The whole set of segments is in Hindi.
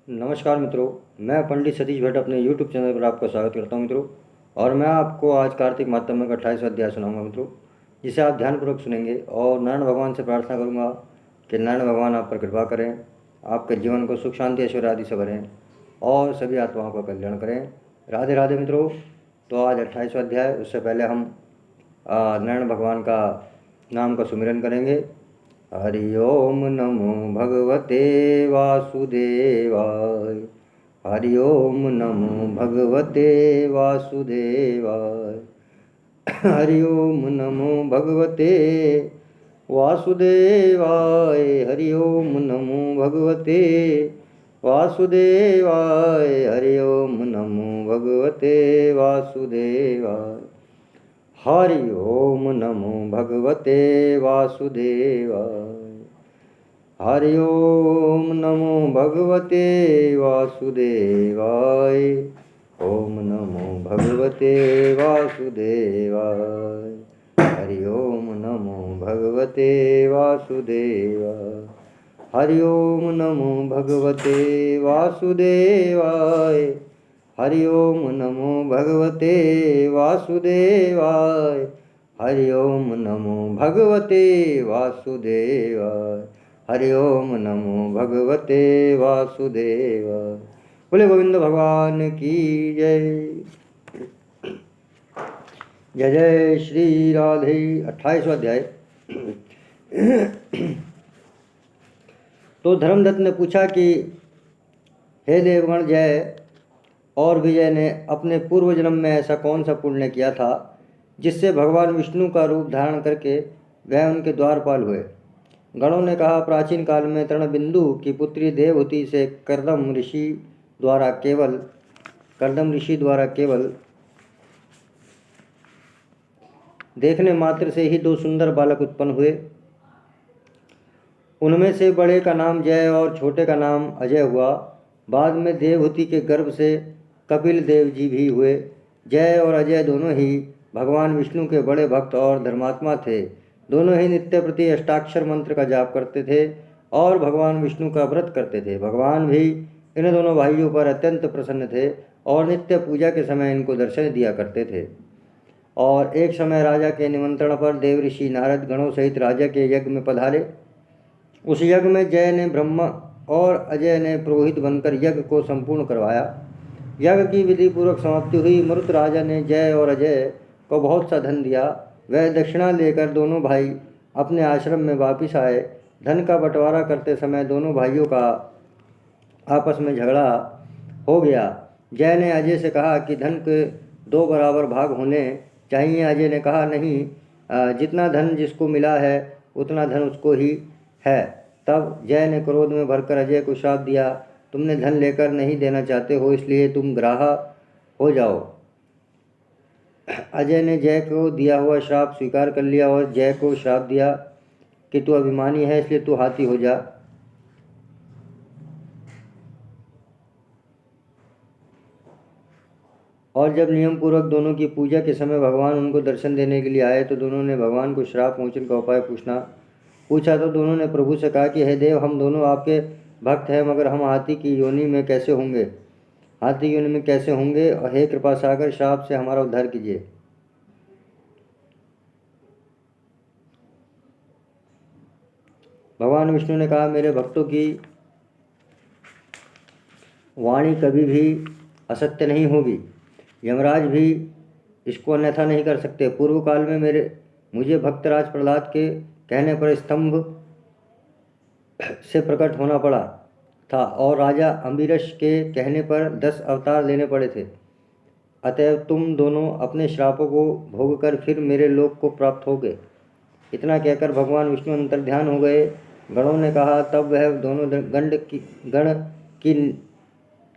नमस्कार मित्रों, मैं पंडित सतीश भट्ट अपने YouTube चैनल पर आपका स्वागत करता हूं मित्रों। और मैं आपको आज कार्तिक मातम का 28वां अध्याय सुनाऊंगा मित्रों, जिसे आप ध्यानपूर्वक सुनेंगे। और नारायण भगवान से प्रार्थना करूंगा कि नारायण भगवान आप पर कृपा करें, आपके जीवन को सुख शांति ऐश्वर्य आदि से भरें और सभी आत्माओं का कल्याण करें। राधे राधे मित्रों। तो आज 28वां अध्याय, उससे पहले हम नारायण भगवान का नाम का सुमिरन करेंगे। हरि ओम नमो भगवते वासुदेवाय। हरि ओम नमो भगवते वासुदेवाय। हरि ओम नमो भगवते वासुदेवाय। हरि ओम नमो भगवते वासुदेवाय। हरि ओम नमो भगवते वासुदेवाय। हरि ओम नमो भगवते वासुदेवाय। हरि ओम नमो भगवते वासुदेवाय। ओम नमो भगवते वासुदेवाय। हरि ओम नमो भगवते वासुदेवाय। हरि ओम नमो भगवते वासुदेवाय। हरि ओम नमो भगवते वासुदेवाय। हरि ओम नमो भगवते वासुदेवाय। हरि ओम नमो भगवते वासुदेवाय। बोले गोविंद भगवान की जय। जय जय श्री राधे। 28वां अध्याय। तो धर्मदत्त ने पूछा कि हे देवगण, जय और विजय ने अपने पूर्व जन्म में ऐसा कौन सा पुण्य किया था जिससे भगवान विष्णु का रूप धारण करके वह उनके द्वारपाल हुए। गणों ने कहा, प्राचीन काल में तृणबिंदु की पुत्री देवहूति से कर्दम ऋषि द्वारा केवल देखने मात्र से ही 2 सुंदर बालक उत्पन्न हुए। उनमें से बड़े का नाम जय और छोटे का नाम अजय हुआ। बाद में देवहूति के गर्भ से कपिल देव जी भी हुए। जय और अजय दोनों ही भगवान विष्णु के बड़े भक्त और धर्मात्मा थे। दोनों ही नित्य प्रति अष्टाक्षर मंत्र का जाप करते थे और भगवान विष्णु का व्रत करते थे। भगवान भी इन दोनों भाइयों पर अत्यंत प्रसन्न थे और नित्य पूजा के समय इनको दर्शन दिया करते थे। और एक समय राजा के निमंत्रण पर देव ऋषि नारद गणों सहित राजा के यज्ञ में पधारे। उस यज्ञ में जय ने ब्रह्मा और अजय ने पुरोहित बनकर यज्ञ को संपूर्ण करवाया। यज्ञ की विधि पूर्वक समाप्ति हुई। मरुत राजा ने जय और अजय को बहुत सा धन दिया। वह दक्षिणा लेकर दोनों भाई अपने आश्रम में वापिस आए। धन का बंटवारा करते समय दोनों भाइयों का आपस में झगड़ा हो गया। जय ने अजय से कहा कि धन के 2 बराबर भाग होने चाहिए। अजय ने कहा, नहीं, जितना धन जिसको मिला है उतना धन उसको ही है। तब जय ने क्रोध में भरकर अजय को श्राप दिया, तुमने धन लेकर नहीं देना चाहते हो, इसलिए तुम ग्राह हो जाओ। अजय ने जय को दिया हुआ श्राप स्वीकार कर लिया और जय को श्राप दिया कि तू अभिमानी है, इसलिए तू हाथी हो जा। और जब नियम पूर्वक दोनों की पूजा के समय भगवान उनको दर्शन देने के लिए आए तो दोनों ने भगवान को श्राप मोचन का उपाय पूछा तो दोनों ने प्रभु से कहा कि हे देव, हम दोनों आपके भक्त हैं, मगर हम हाथी की योनि में कैसे होंगे और हे कृपा सागर, श्राप से हमारा उद्धार कीजिए। भगवान विष्णु ने कहा, मेरे भक्तों की वाणी कभी भी असत्य नहीं होगी, यमराज भी इसको अन्यथा नहीं कर सकते। पूर्व काल में मुझे भक्तराज प्रहलाद के कहने पर स्तंभ से प्रकट होना पड़ा था और राजा अम्बरीश के कहने पर 10 अवतार लेने पड़े थे। अतएव तुम दोनों अपने श्रापों को भोगकर फिर मेरे लोक को प्राप्त हो गए। इतना कहकर भगवान विष्णु अंतर्ध्यान हो गए। गणों ने कहा, तब वह दोनों गण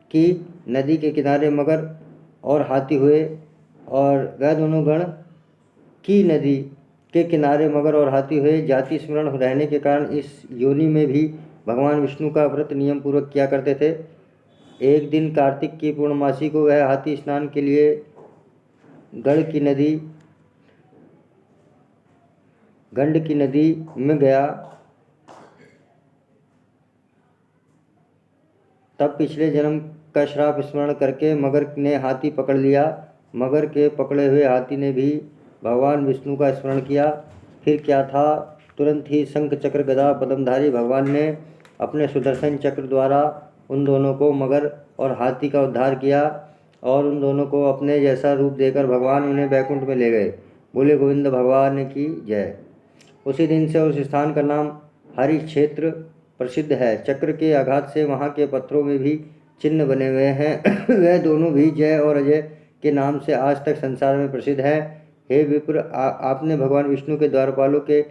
की नदी के किनारे मगर और हाथी हुए। और वह दोनों गण की नदी के किनारे मगर और हाथी हुए। जाति स्मरण रहने के कारण इस योनि में भी भगवान विष्णु का व्रत नियम पूर्वक किया करते थे। एक दिन कार्तिक की पूर्णमासी को वह हाथी स्नान के लिए गंड की नदी में गया। तब पिछले जन्म का श्राप स्मरण करके मगर ने हाथी पकड़ लिया। मगर के पकड़े हुए हाथी ने भी भगवान विष्णु का स्मरण किया। फिर क्या था, तुरंत ही शंख चक्र गदा पद्मधारी भगवान ने अपने सुदर्शन चक्र द्वारा उन दोनों को, मगर और हाथी का उद्धार किया और उन दोनों को अपने जैसा रूप देकर भगवान उन्हें बैकुंठ में ले गए। बोले गोविंद भगवान की जय। उसी दिन से उस स्थान का नाम हरि क्षेत्र प्रसिद्ध है। चक्र के आघात से वहाँ के पत्थरों में भी चिन्ह बने हुए हैं। वह दोनों भी जय और अजय के नाम से आज तक संसार में प्रसिद्ध है। हे विप्र, आपने भगवान विष्णु के द्वारपालों के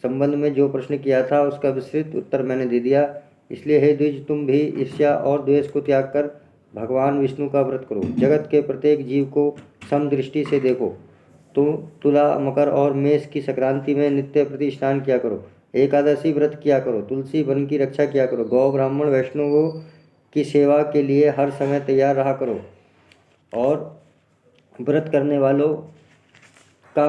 संबंध में जो प्रश्न किया था उसका विस्तृत उत्तर मैंने दे दिया। इसलिए हे द्विज, तुम भी ईर्ष्या और द्वेष को त्याग कर भगवान विष्णु का व्रत करो। जगत के प्रत्येक जीव को समदृष्टि से देखो। तुम तुला, मकर और मेष की संक्रांति में नित्य प्रति स्नान किया करो। एकादशी व्रत किया करो। तुलसी वन की रक्षा किया करो। गौ ब्राह्मण वैष्णवों की सेवा के लिए हर समय तैयार रहा करो। और व्रत करने वालों का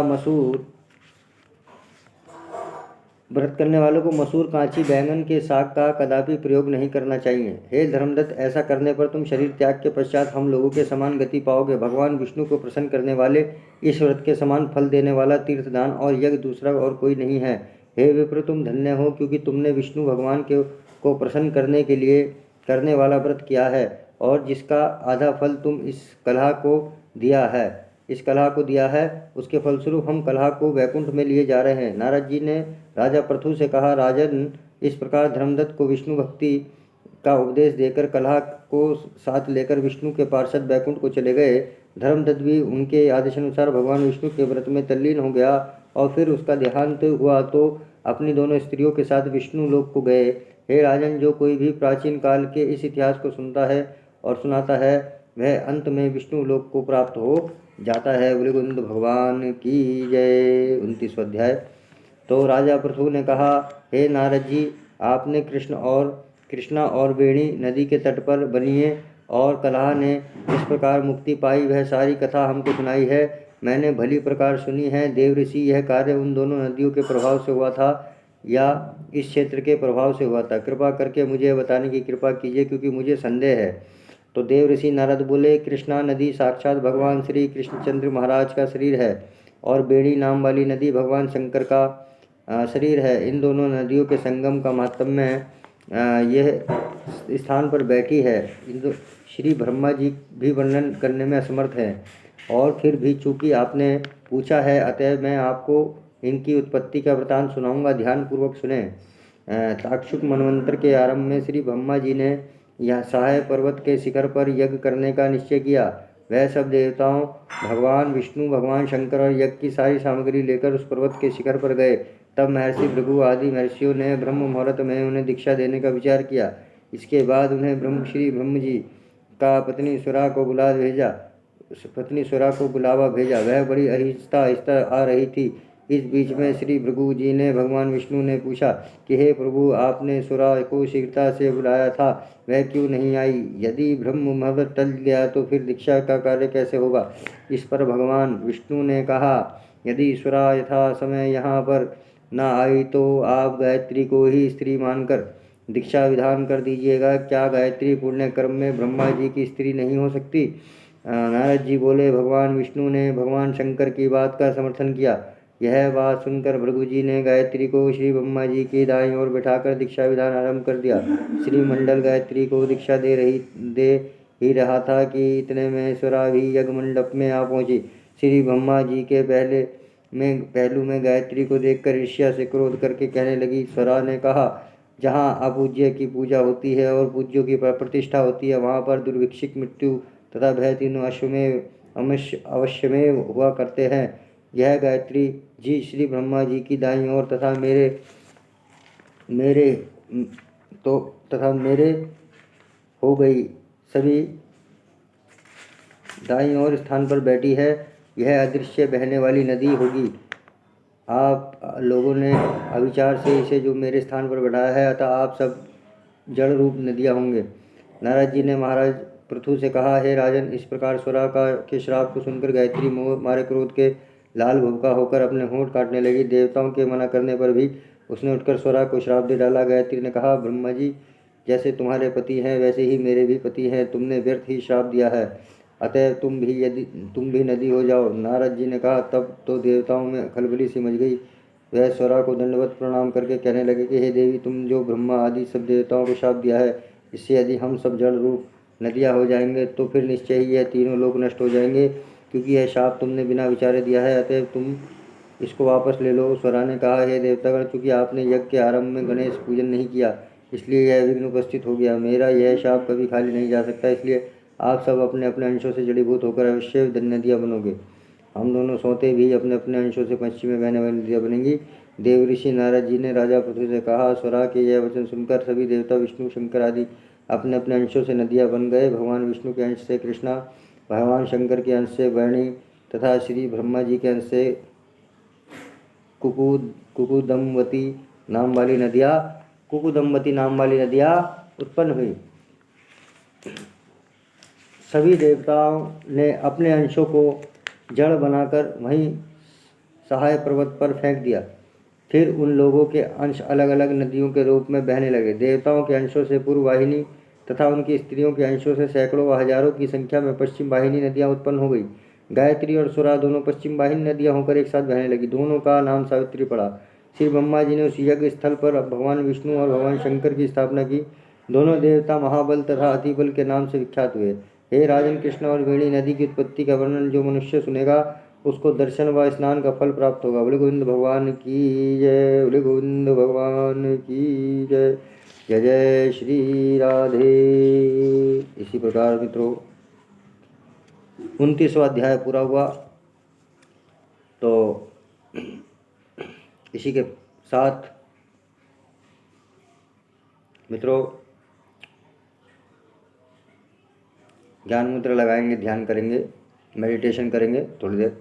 व्रत करने वालों को मसूर, कांची, बैंगन के साग का कदापि प्रयोग नहीं करना चाहिए। हे धर्मदत्त, ऐसा करने पर तुम शरीर त्याग के पश्चात हम लोगों के समान गति पाओगे। भगवान विष्णु को प्रसन्न करने वाले इस व्रत के समान फल देने वाला तीर्थदान और यज्ञ दूसरा और कोई नहीं है। हे विप्र, तुम धन्य हो, क्योंकि तुमने विष्णु भगवान को प्रसन्न करने के लिए करने वाला व्रत किया है और जिसका आधा फल तुम इस कलह को दिया है। उसके फलस्वरूप हम कलह को वैकुंठ में लिए जा रहे हैं। नारद जी ने राजा पृथु से कहा, राजन, इस प्रकार धर्मदत्त को विष्णु भक्ति का उपदेश देकर कलह को साथ लेकर विष्णु के पार्षद वैकुंठ को चले गए। धर्मदत्त भी उनके आदेशानुसार भगवान विष्णु के व्रत में तल्लीन हो गया और फिर उसका देहांत हुआ तो अपनी दोनों स्त्रियों के साथ विष्णु लोक को गए। हे राजन, जो कोई भी प्राचीन काल के इस इतिहास को सुनता है और सुनाता है वह अंत में विष्णु लोक को प्राप्त हो जाता है। बोले गोविंद भगवान की जय। 29वां अध्याय। तो राजा पृथु ने कहा, हे नारद जी, आपने कृष्णा और वेणी नदी के तट पर बनिए और कलह ने इस प्रकार मुक्ति पाई, वह सारी कथा हमको सुनाई है। मैंने भली प्रकार सुनी है। देव ऋषि, यह कार्य उन दोनों नदियों के प्रभाव से हुआ था या इस क्षेत्र के प्रभाव से हुआ था? कृपा करके मुझे बताने की कृपा कीजिए, क्योंकि मुझे संदेह है। तो देव ऋषि नारद बोले, कृष्णा नदी साक्षात भगवान श्री कृष्णचंद्र महाराज का शरीर है और बेड़ी नाम वाली नदी भगवान शंकर का शरीर है। इन दोनों नदियों के संगम का महात्म्य यह स्थान पर बैठी है। श्री ब्रह्मा जी भी वर्णन करने में असमर्थ हैं और फिर भी चूंकि आपने पूछा है, अतः मैं आपको इनकी उत्पत्ति का वृतांत सुनाऊंगा। ध्यानपूर्वक सुने। ताक्षुक मनवंतर के आरंभ में श्री ब्रह्मा जी ने यह सहाय पर्वत के शिखर पर यज्ञ करने का निश्चय किया। वह सब देवताओं, भगवान विष्णु, भगवान शंकर और यज्ञ की सारी सामग्री लेकर उस पर्वत के शिखर पर गए। तब महर्षि भृगु आदि महर्षियों ने ब्रह्म मुहूर्त में उन्हें दीक्षा देने का विचार किया। इसके बाद उन्हें श्री ब्रह्म जी का पत्नी सुरा को बुलावा भेजा। वह बड़ी आहिस्ता आहिस्ता आ रही थी। इस बीच में श्री भृगु जी ने भगवान विष्णु ने पूछा कि हे प्रभु, आपने सुरा को शीघ्रता से बुलाया था, वह क्यों नहीं आई? यदि ब्रह्म मुहूर्त टल गया तो फिर दीक्षा का कार्य कैसे होगा? इस पर भगवान विष्णु ने कहा, यदि सुरा यथा समय यहाँ पर न आई तो आप गायत्री को ही स्त्री मानकर दीक्षा विधान कर दीजिएगा। क्या गायत्री पुण्य कर्म में ब्रह्मा जी की स्त्री नहीं हो सकती? नारद जी बोले, भगवान विष्णु ने भगवान शंकर की बात का समर्थन किया। यह बात सुनकर भृगु जी ने गायत्री को श्री ब्रह्मा जी की दाईं ओर बिठाकर दीक्षा विधान आरंभ कर दिया। श्री मंडल गायत्री को दीक्षा दे ही रहा था कि इतने में सुरा भी यज्ञ मंडप में आ पहुंची। श्री ब्रह्मा जी के पहलू में गायत्री को देखकर ईर्ष्या से क्रोध करके कहने लगी। सुरा ने कहा, जहाँ अपूज्य की पूजा होती है और पूज्यों की प्रतिष्ठा होती है, वहाँ पर दुर्भिक्षिक, मृत्यु तथा भय तीनों अवश्यमेव हुआ करते हैं। यह गायत्री जी श्री ब्रह्मा जी की दाईं ओर तथा मेरे हो गई सभी दाईं ओर स्थान पर बैठी है। यह अदृश्य बहने वाली नदी होगी। आप लोगों ने अविचार से इसे जो मेरे स्थान पर बैठाया है, अतः आप सब जड़ रूप नदियाँ होंगे। नारद जी ने महाराज पृथु से कहा, हे राजन, इस प्रकार सुरा के श्राप को सुनकर गायत्री मोह मारे क्रोध के लाल भुभका होकर अपने होंठ काटने लगी। देवताओं के मना करने पर भी उसने उठकर सुरा को श्राप दे डाला। गायत्री ने कहा, ब्रह्मा जी, जैसे तुम्हारे पति हैं वैसे ही मेरे भी पति हैं, तुमने व्यर्थ ही श्राप दिया है, अतः तुम भी नदी हो जाओ। नारद जी ने कहा। तब तो देवताओं में खलबली सी मच गई। वह स्वरा को दंडवत प्रणाम करके कहने लगे कि हे देवी, तुम जो ब्रह्मा आदि सब देवताओं को श्राप दिया है, इससे यदि हम सब जड़ रूप नदियाँ हो जाएंगे तो फिर निश्चय ही यह तीनों लोग नष्ट हो जाएंगे, क्योंकि यह शाप तुमने बिना विचारे दिया है, अतः तुम इसको वापस ले लो। स्वरा ने कहा, हे देवतागण, चूंकि आपने यज्ञ के आरंभ में गणेश पूजन नहीं किया, इसलिए यह विघ्न उपस्थित हो गया। मेरा यह शाप कभी खाली नहीं जा सकता, इसलिए आप सब अपने अपने अंशों से जड़ीभूत होकर अवश्य नदियाँ बनोगे। हम दोनों सोते भी अपने अपने अंशों से पश्चिम में बहने वाली नदियाँ बनेंगी। देव ऋषि नारद जी ने राजा पृथ्वी से कहा। स्वरा के यह वचन सुनकर सभी देवता विष्णु शंकर आदि अपने अपने अंशों से नदियाँ बन गए। भगवान विष्णु के अंश से कृष्णा, भगवान शंकर के अंश से वर्णी तथा श्री ब्रह्मा जी के अंश से कुकुदमवती नाम वाली नदियाँ उत्पन्न हुई। सभी देवताओं ने अपने अंशों को जड़ बनाकर वहीं सहाय पर्वत पर फेंक दिया। फिर उन लोगों के अंश अलग अलग नदियों के रूप में बहने लगे। देवताओं के अंशों से पूर्व वाहिनी तथा उनकी स्त्रियों के अंशों से सैकड़ों व हजारों की संख्या में पश्चिम वाहिनी नदियाँ उत्पन्न हो गई। गायत्री और सुरा दोनों पश्चिम वाहिनी नदियाँ होकर एक साथ बहने लगी। दोनों का नाम सावित्री पड़ा। श्री ब्रह्मा जी ने उस यज्ञ स्थल पर भगवान विष्णु और भगवान शंकर की स्थापना की। दोनों देवता महाबल तथा अतिबल के नाम से विख्यात हुए। हे राजन, कृष्ण और वेणी नदी की उत्पत्ति का वर्णन जो मनुष्य सुनेगा, उसको दर्शन व स्नान का फल प्राप्त होगा। बोले गोविंद भगवान की जय, बोले गोविंद भगवान की जय। जय जय श्री राधे। इसी प्रकार मित्रों 29वां अध्याय पूरा हुआ। तो इसी के साथ मित्रों ज्ञान मुद्रा लगाएंगे, ध्यान करेंगे, मेडिटेशन करेंगे, थोड़ी देर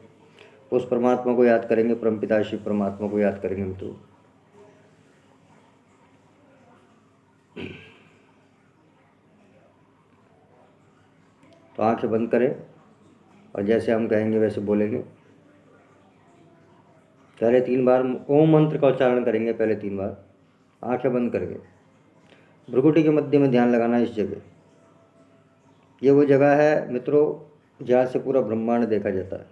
उस परमात्मा को याद करेंगे, परमपिता शिव परमात्मा को याद करेंगे मित्रों। तो आंखें बंद करें और जैसे हम कहेंगे वैसे बोलेंगे। पहले 3 बार ओम मंत्र का उच्चारण करेंगे। पहले 3 बार आंखें बंद करके भ्रुकुटी के मध्य में ध्यान लगाना। इस जगह, ये वो जगह है मित्रों जहाँ से पूरा ब्रह्मांड देखा जाता है,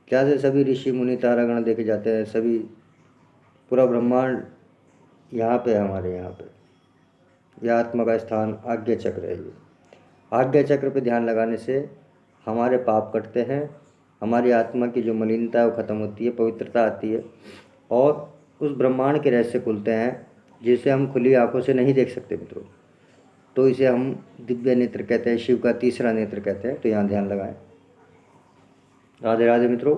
जहाँ से सभी ऋषि मुनि तारागण देखे जाते हैं। सभी पूरा ब्रह्मांड यहाँ पे है, हमारे यहाँ पे। यह आत्मा का स्थान आज्ञा चक्र है। ये आज्ञा चक्र पे ध्यान लगाने से हमारे पाप कटते हैं, हमारी आत्मा की जो मलिनता है वो खत्म होती है, पवित्रता आती है और उस ब्रह्मांड के रहस्य खुलते हैं जिसे हम खुली आंखों से नहीं देख सकते मित्रों। तो इसे हम दिव्य नेत्र कहते हैं, शिव का तीसरा नेत्र कहते हैं। तो यहाँ ध्यान लगाएं। राधे राधे मित्रों।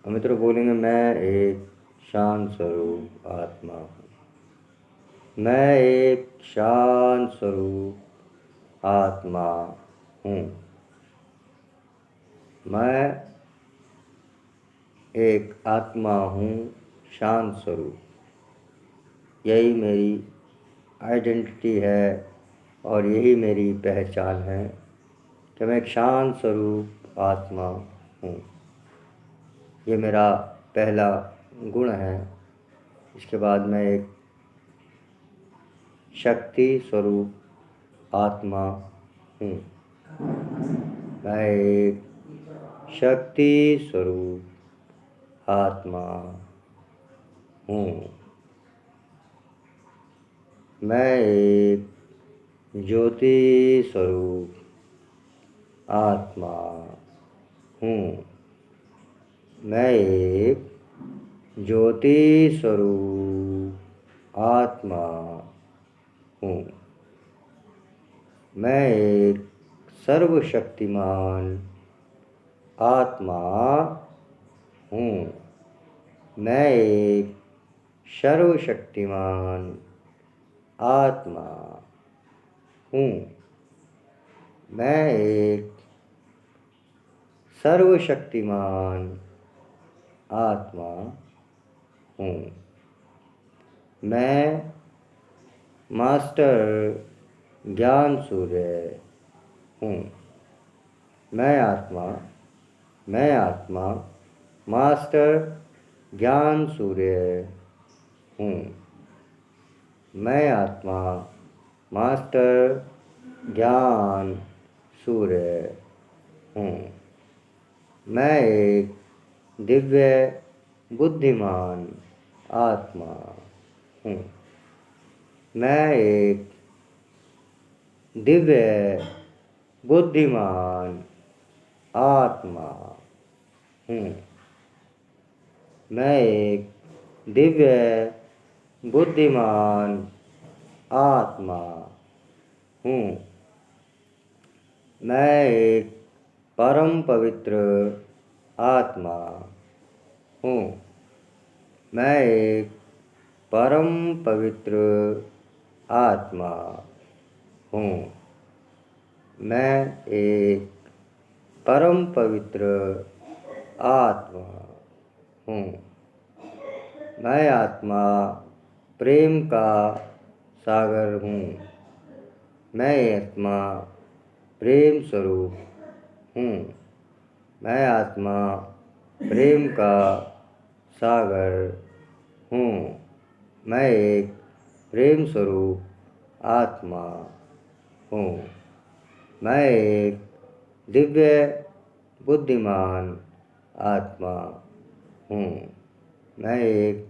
मित्रों बोलेंगे, मैं एक शांत स्वरूप आत्मा हूँ। मैं एक शांत स्वरूप आत्मा हूँ। मैं एक आत्मा हूँ, शांत स्वरूप। यही मेरी आइडेंटिटी है और यही मेरी पहचान है कि मैं एक शांत स्वरूप आत्मा हूँ। ये मेरा पहला गुण है। इसके बाद मैं एक शक्ति स्वरूप आत्मा हूँ। मैं एक शक्ति स्वरूप आत्मा हूँ। मैं एक ज्योति स्वरूप आत्मा हूँ। मैं एक ज्योति स्वरूप आत्मा हूँ। मैं एक सर्वशक्तिमान आत्मा हूँ। मैं एक सर्वशक्तिमान आत्मा हूँ। मैं एक सर्वशक्तिमान आत्मा हूँ। मैं मास्टर ज्ञान सूर्य हूँ। मैं आत्मा मास्टर ज्ञान सूर्य हूँ। मैं आत्मा मास्टर ज्ञान सूर्य हूँ। मैं एक दिव्य बुद्धिमान आत्मा हूँ। मैं एक दिव्य बुद्धिमान आत्मा हूँ। मैं एक दिव्य बुद्धिमान आत्मा हूँ। मैं एक परम पवित्र आत्मा हूँ। मैं एक परम पवित्र आत्मा हूँ। मैं एक परम पवित्र आत्मा हूँ। मैं आत्मा प्रेम का सागर हूँ। मैं आत्मा प्रेम स्वरूप हूँ। मैं आत्मा प्रेम का सागर हूँ। मैं एक प्रेम स्वरूप आत्मा हूँ। मैं एक दिव्य बुद्धिमान आत्मा हूँ। मैं एक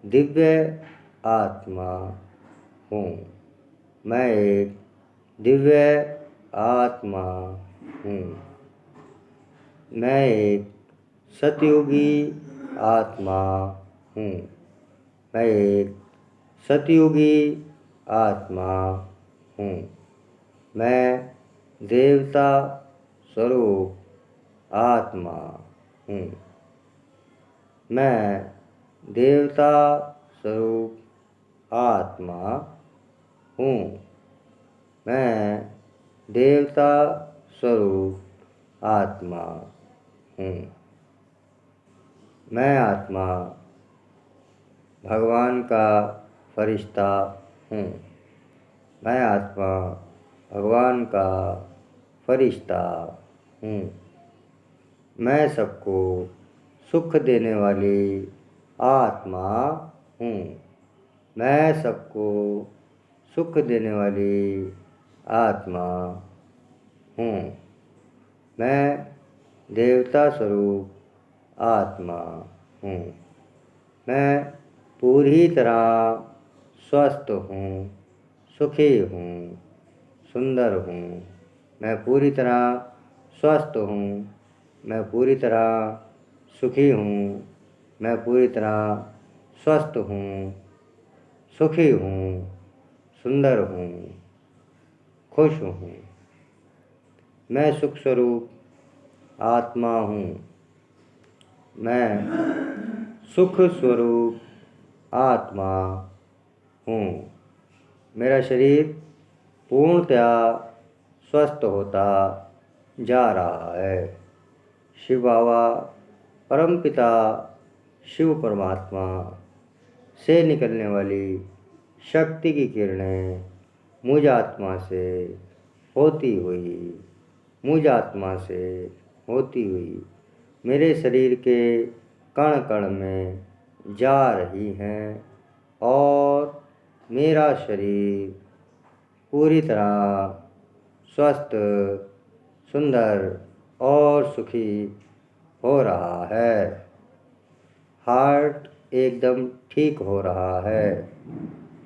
दिव्य आत्मा हूँ। मैं एक दिव्य आत्मा हूँ। मैं एक सतयुगी आत्मा हूँ। मैं एक सतयुगी आत्मा हूँ। मैं देवता स्वरूप आत्मा हूँ। मैं देवता स्वरूप आत्मा हूँ। मैं देवता स्वरूप आत्मा हूँ। मैं आत्मा भगवान का फरिश्ता हूँ। मैं आत्मा भगवान का फरिश्ता हूँ। मैं सबको सुख देने वाली आत्मा हूँ। मैं सबको सुख देने वाली आत्मा हूँ। मैं देवता स्वरूप आत्मा हूँ। मैं पूरी तरह स्वस्थ हूँ, सुखी हूँ, सुंदर हूँ। मैं पूरी तरह स्वस्थ हूँ। मैं पूरी तरह सुखी हूँ। मैं पूरी तरह स्वस्थ हूँ, सुखी हूँ, सुंदर हूँ, खुश हूँ। मैं सुख स्वरूप आत्मा हूँ। मैं सुख स्वरूप आत्मा हूँ। मेरा शरीर पूर्णतया स्वस्थ होता जा रहा है। शिव बाबा परमपिता शिव परमात्मा से निकलने वाली शक्ति की किरणें मुझ आत्मा से होती हुई मेरे शरीर के कण कण में जा रही हैं और मेरा शरीर पूरी तरह स्वस्थ, सुंदर और सुखी हो रहा है। हार्ट एकदम ठीक हो रहा है।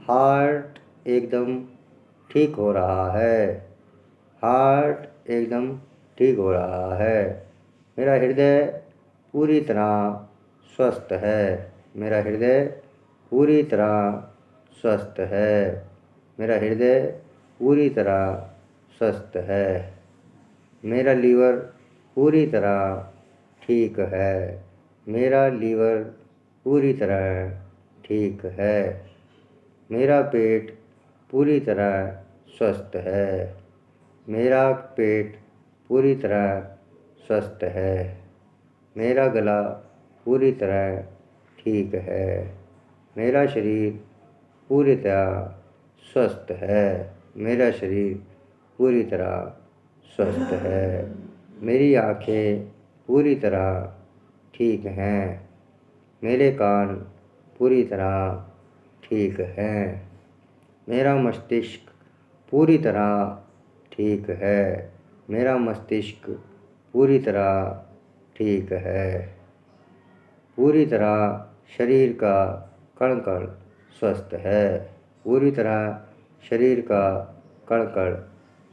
हार्ट एकदम ठीक हो रहा है। हार्ट एकदम ठीक हो रहा है। मेरा हृदय पूरी तरह स्वस्थ है। मेरा हृदय पूरी तरह स्वस्थ है। मेरा हृदय पूरी तरह स्वस्थ है। मेरा लीवर पूरी तरह ठीक है। मेरा लीवर पूरी तरह ठीक है। मेरा पेट पूरी तरह स्वस्थ है। मेरा पेट पूरी तरह स्वस्थ है। मेरा गला पूरी तरह ठीक है। मेरा शरीर पूरी तरह स्वस्थ है। मेरा शरीर पूरी तरह स्वस्थ है। मेरी आँखें पूरी तरह ठीक हैं। मेरे कान पूरी तरह ठीक हैं। मेरा मस्तिष्क पूरी तरह ठीक है। मेरा मस्तिष्क पूरी तरह ठीक है। पूरी तरह शरीर का कण कण स्वस्थ है। पूरी तरह शरीर का कण कण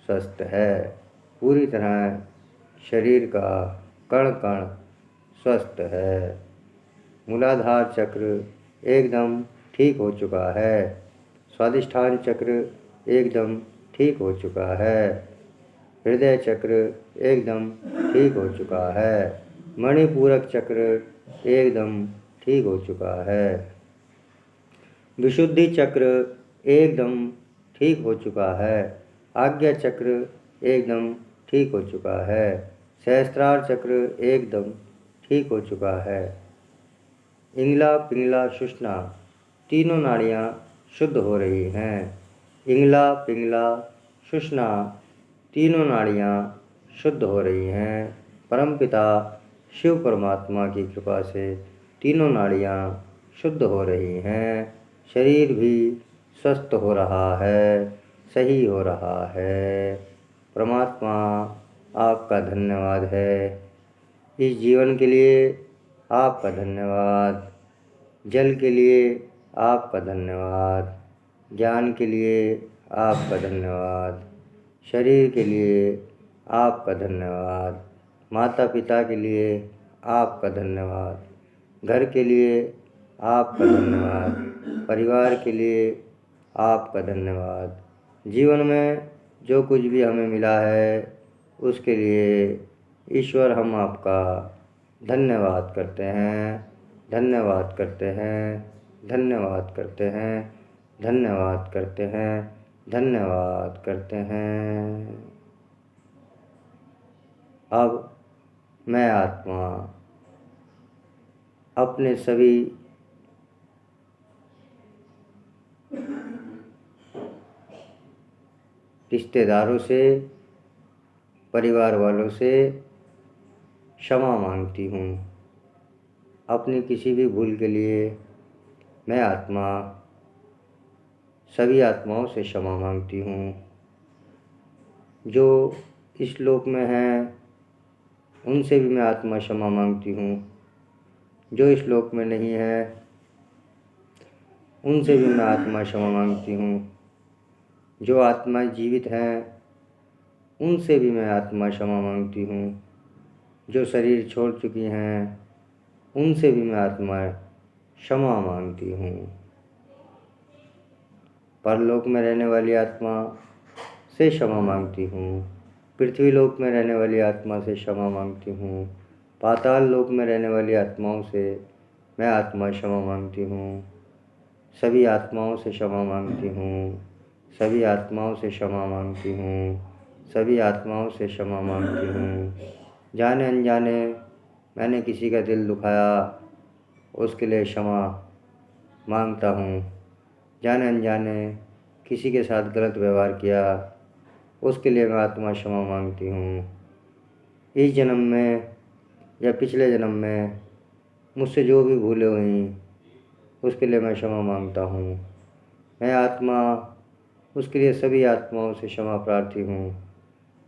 स्वस्थ है। पूरी तरह शरीर का कण कण स्वस्थ है। मूलाधार चक्र एकदम ठीक हो चुका है। स्वादिष्ठान चक्र एकदम ठीक हो चुका है। हृदय चक्र एकदम ठीक हो चुका है। मणिपूरक चक्र एकदम ठीक हो चुका है। विशुद्धि चक्र एकदम ठीक हो चुका है। आज्ञा चक्र एकदम ठीक हो चुका है। सहस्त्रार चक्र एकदम ठीक हो चुका है। इंगला पिंगला सुषुम्ना तीनों नाड़ियाँ शुद्ध हो रही हैं। इंगला पिंगला सुषुम्ना तीनों नाड़ियाँ शुद्ध हो रही हैं। परमपिता शिव परमात्मा की कृपा से तीनों नाड़ियाँ शुद्ध हो रही हैं। शरीर भी स्वस्थ हो रहा है, सही हो रहा है। परमात्मा आपका धन्यवाद है। इस जीवन के लिए आपका धन्यवाद। जल के लिए आपका धन्यवाद। ज्ञान के लिए आपका धन्यवाद। शरीर के लिए आपका धन्यवाद। माता पिता के लिए आपका धन्यवाद। घर के लिए आपका धन्यवाद। परिवार के लिए आपका धन्यवाद। जीवन में जो कुछ भी हमें मिला है उसके लिए ईश्वर हम आपका धन्यवाद करते हैं, धन्यवाद करते हैं, धन्यवाद करते हैं, धन्यवाद करते हैं, धन्यवाद करते हैं। अब मैं आत्मा अपने सभी रिश्तेदारों से, परिवार वालों से क्षमा मांगती हूँ। अपनी किसी भी भूल के लिए मैं आत्मा सभी आत्माओं से क्षमा मांगती हूँ। जो इस लोक में हैं उनसे भी मैं आत्मा क्षमा मांगती हूँ। जो इस लोक में नहीं है उनसे भी मैं आत्मा क्षमा मांगती हूँ। जो आत्माएं जीवित हैं उनसे भी मैं आत्मा क्षमा मांगती हूँ। जो शरीर छोड़ चुकी हैं उनसे भी मैं आत्मा क्षमा मांगती हूँ। परलोक में रहने वाली आत्मा से क्षमा मांगती हूँ। पृथ्वी लोक में रहने वाली आत्मा से क्षमा मांगती हूँ। पाताल लोक में रहने वाली आत्माओं से मैं आत्मा क्षमा मांगती हूँ। सभी आत्माओं से क्षमा मांगती हूँ। सभी आत्माओं से क्षमा मांगती हूँ। सभी आत्माओं से क्षमा मांगती हूँ। जाने अनजाने मैंने किसी का दिल दुखाया उसके लिए क्षमा मांगता हूँ। जाने अनजाने किसी के साथ गलत व्यवहार किया उसके लिए मैं आत्मा क्षमा मांगती हूँ। इस जन्म में या पिछले जन्म में मुझसे जो भी भूलें हुई उसके लिए मैं क्षमा मांगता हूँ। मैं आत्मा उसके लिए सभी आत्माओं से क्षमा प्रार्थी हूँ।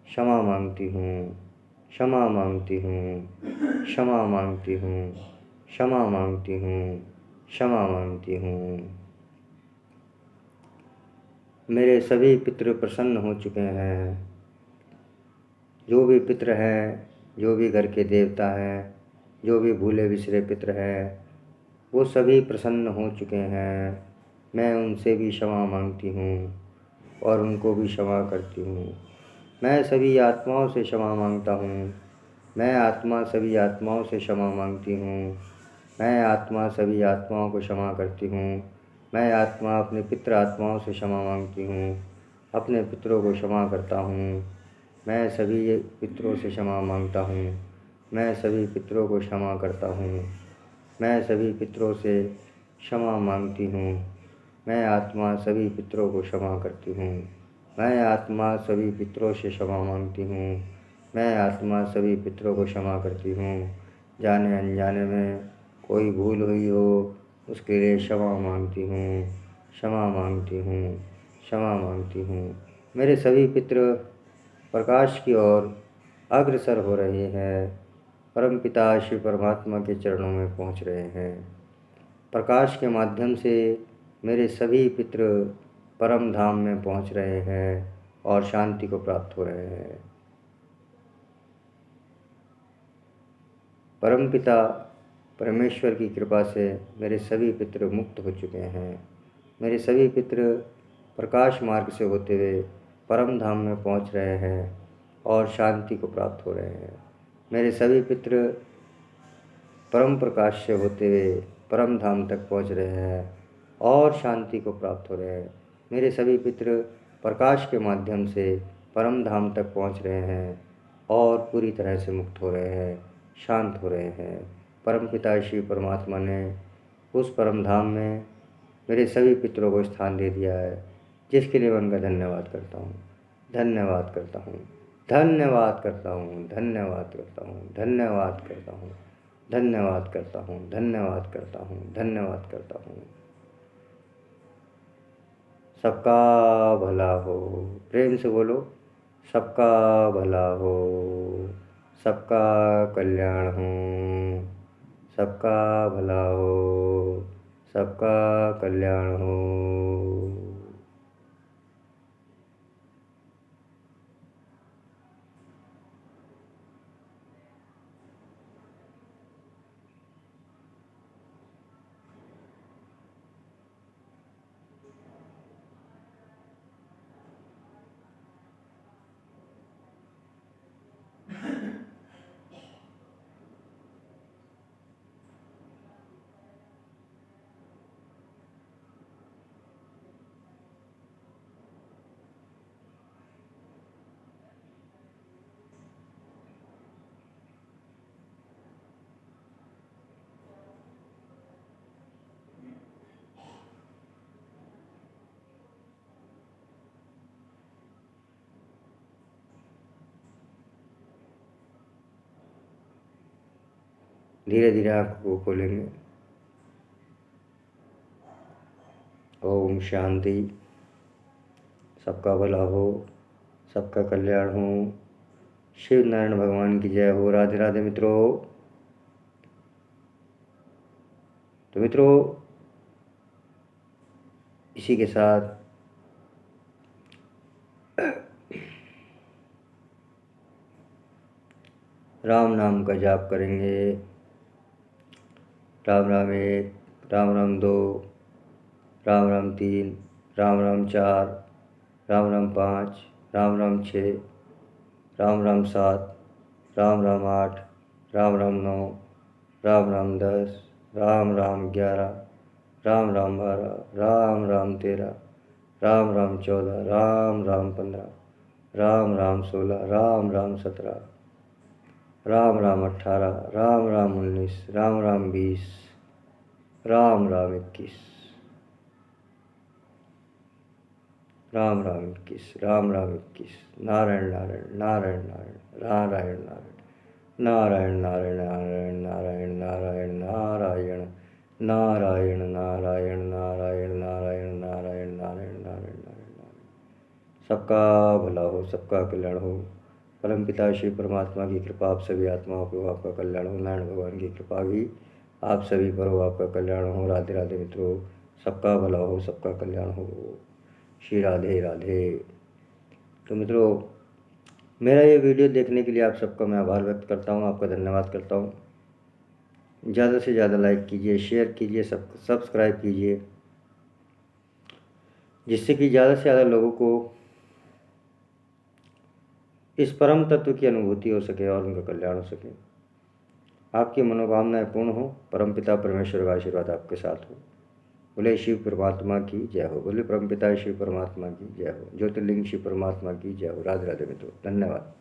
क्षमा मांगती हूँ, क्षमा मांगती हूँ, क्षमा मांगती हूँ, क्षमा मांगती हूँ, क्षमा मांगती हूँ। मेरे सभी पितृ प्रसन्न हो चुके हैं। जो भी पितृ हैं, जो भी घर के देवता हैं, जो भी भूले बिसरे पितृ हैं, वो सभी प्रसन्न हो चुके हैं। मैं उनसे भी क्षमा मांगती हूँ और उनको भी क्षमा करती हूँ। मैं सभी आत्माओं से क्षमा मांगता हूँ। मैं आत्मा सभी आत्माओं से क्षमा मांगती हूँ। मैं आत्मा सभी आत्माओं को क्षमा करती हूँ। मैं आत्मा अपने पितृ आत्माओं से क्षमा मांगती हूँ। अपने पितरों को क्षमा करता हूँ। मैं सभी पितरों से क्षमा मांगता हूँ। मैं सभी पितरों को क्षमा करता हूँ। मैं सभी पितरों से क्षमा मांगती हूँ। मैं आत्मा सभी पितरों को क्षमा करती हूँ। मैं आत्मा सभी पितरों से क्षमा मांगती हूँ। मैं आत्मा सभी पितरों को क्षमा करती हूँ। जाने अनजाने में कोई भूल हुई हो उसके लिए क्षमा मांगती हूँ। क्षमा मांगती हूँ। क्षमा मांगती हूँ। मेरे सभी पितृ प्रकाश की ओर अग्रसर हो रहे हैं। परमपिता शिव परमात्मा के चरणों में पहुँच रहे हैं। प्रकाश के माध्यम से मेरे सभी पितृ परम धाम में पहुँच रहे हैं और शांति को प्राप्त हो रहे हैं। परमपिता परमेश्वर की कृपा से मेरे सभी पितृ मुक्त हो चुके हैं। मेरे सभी पितृ प्रकाश मार्ग से होते हुए परम धाम में पहुँच रहे हैं और शांति को प्राप्त हो रहे हैं। मेरे सभी पितृ परम प्रकाश से होते हुए परम धाम तक पहुँच रहे हैं और शांति को प्राप्त हो रहे हैं। मेरे सभी पितृ प्रकाश के माध्यम से परम धाम तक पहुँच रहे हैं और पूरी तरह से मुक्त हो रहे हैं, शांत हो रहे हैं। परमपिता शिव परमात्मा ने उस परम धाम में मेरे सभी पितरों को स्थान दे दिया है, जिसके लिए मैं उनका धन्यवाद करता हूँ। धन्यवाद करता हूँ। धन्यवाद करता हूँ। धन्यवाद करता हूँ। धन्यवाद करता हूँ। धन्यवाद करता हूँ। धन्यवाद करता हूँ। धन्यवाद करता हूँ। सबका भला हो। प्रेम से बोलो, सबका भला हो, सबका कल्याण हो, सबका भला हो, सबका कल्याण हो। धीरे धीरे आँखों को खोलेंगे। ओम शांति। सबका भला हो, सबका कल्याण हो। शिव नारायण भगवान की जय हो। राधे राधे मित्रों। तो मित्रों, इसी के साथ राम नाम का जाप करेंगे। राम राम 1, राम राम 2, राम राम 3, राम राम 4, राम राम 5, राम राम 6, राम राम 7, राम राम 8, राम राम 9, राम राम 10, राम राम 11, राम राम 12, राम राम 13, राम राम 14, राम राम 15, राम राम 16, राम राम 17, राम राम 18, राम राम 19, राम राम 20, राम राम 21, राम राम 21, राम राम 21। नारायण नारायण नारायण नारायण नारायण नारायण नारायण नारायण नारायण नारायण नारायण नारायण नारायण नारायण नारायण नारायण नारायण नारायण। सबका भला हो, सबका कल्याण हो। परमपिता शिव परमात्मा की कृपा आप सभी आत्माओं को, आपका कल्याण हो। नारायण भगवान की कृपा भी आप सभी पर हो, आपका कल्याण हो। राधे राधे मित्रों। सबका भला हो, सबका कल्याण हो। श्री राधे राधे। तो मित्रों, मेरा ये वीडियो देखने के लिए आप सबका मैं आभार व्यक्त करता हूँ, आपका धन्यवाद करता हूँ। ज़्यादा से ज़्यादा लाइक कीजिए, शेयर कीजिए, सब्सक्राइब कीजिए, जिससे कि ज़्यादा से ज़्यादा लोगों को इस परम तत्व की अनुभूति हो सके और उनका कल्याण हो सके। आपकी मनोकामनाएं पूर्ण हो, परमपिता परमेश्वर का आशीर्वाद आपके साथ हो। बोले शिव परमात्मा की जय हो। बोले परमपिता शिव परमात्मा की जय हो। ज्योतिर्लिंग शिव परमात्मा की जय हो। राधे राधे मित्रों, धन्यवाद।